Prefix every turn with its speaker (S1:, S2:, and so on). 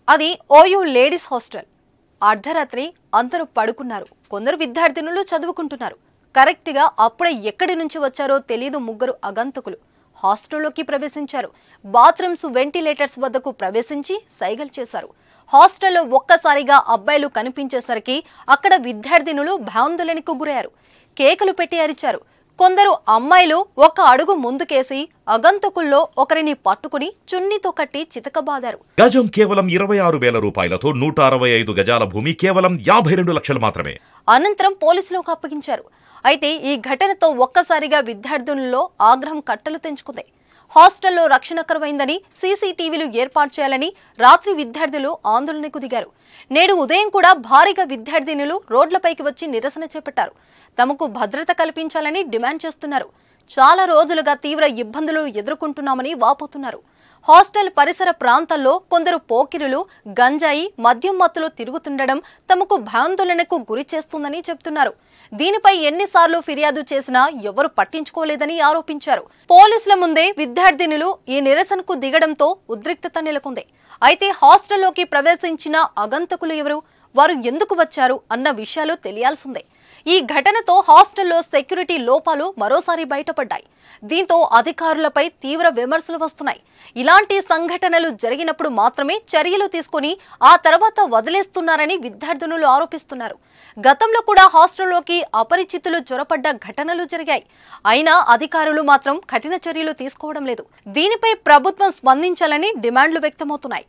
S1: అది OU ladies hostel. అర్ధరాత్రి అందరూ పడుకున్నారు. కొందరు విద్యార్థినులు చదువుకుంటున్నారు. కరెక్ట్గా అప్పుడే ఎక్కడి నుంచి వచ్చారో తెలియదు ముగ్గురు అగంతకులు హాస్టల్లోకి ప్రవేశించారు. బాత్రూమ్స్, వెంటిలేటర్స్ వద్దకు ప్రవేశించి సైగలు చేశారు. హాస్టల్లో ఒక్కసారిగా అబ్బాయిలు కనిపించేసరికి అక్కడ విద్యార్థినులు భయాందోళనకు గురయ్యారు. కేకలు పెట్టి అరిచారు. కొందరు అమ్మాయిలు ఒక అడుగు ముందుకేసి అగంతకుల్లో ఒకరిని పట్టుకుని చున్నీతో కట్టి చితకబాదారు.
S2: గజం కేవలం 26,000 రూపాయలతో 165 గజాల భూమి కేవలం 52 లక్షలు మాత్రమే.
S1: అనంతరం పోలీసులకు అప్పగించారు. అయితే ఈ ఘటనతో ఒక్కసారిగా విద్యార్థులలో ఆగ్రహం కట్టలు తెంచుకుంది. హాస్టల్లో రక్షణ కరువైందని సీసీటీవీలు ఏర్పాటు చేయాలని రాత్రి విద్యార్థులు ఆందోళనకు దిగారు. నేడు ఉదయం కూడా భారీగా విద్యార్థినులు రోడ్లపైకి వచ్చి నిరసన చేపట్టారు. తమకు భద్రత కల్పించాలని డిమాండ్ చేస్తున్నారు. చాలా రోజులుగా తీవ్ర ఇబ్బందులు ఎదుర్కొంటున్నామని వాపోతున్నారు. హాస్టల్ పరిసర ప్రాంతాల్లో కొందరు పోకిరులు గంజాయి, మద్యం మత్తులో తిరుగుతుండడం తమకు భయాందోళనకు గురి చేస్తుందని చెబుతున్నారు. దీనిపై ఎన్నిసార్లు ఫిర్యాదు చేసినా ఎవరు పట్టించుకోలేదని ఆరోపించారు. పోలీసుల ముందే విద్యార్థినులు ఈ నిరసనకు దిగడంతో ఉద్రిక్తత నెలకొంది. అయితే హాస్టల్లోకి ప్రవేశించిన అగంతకులు ఎవరు, వారు ఎందుకు వచ్చారు అన్న విషయాలు తెలియాల్సిందే. ఈ ఘటనతో హాస్టల్లో సెక్యూరిటీ లోపాలు మరోసారి బయటపడ్డాయి. దీంతో అధికారులపై తీవ్ర విమర్శలు వస్తున్నాయి. ఇలాంటి సంఘటనలు జరిగినప్పుడు మాత్రమే చర్యలు తీసుకుని ఆ తర్వాత వదిలేస్తున్నారని విద్యార్థినులు ఆరోపిస్తున్నారు. గతంలో కూడా హాస్టల్లోకి అపరిచితులు చొరపడ్డ ఘటనలు జరిగాయి. అయినా అధికారులు మాత్రం కఠిన చర్యలు తీసుకోవడం లేదు. దీనిపై ప్రభుత్వం స్పందించాలని డిమాండ్లు వ్యక్తమవుతున్నాయి.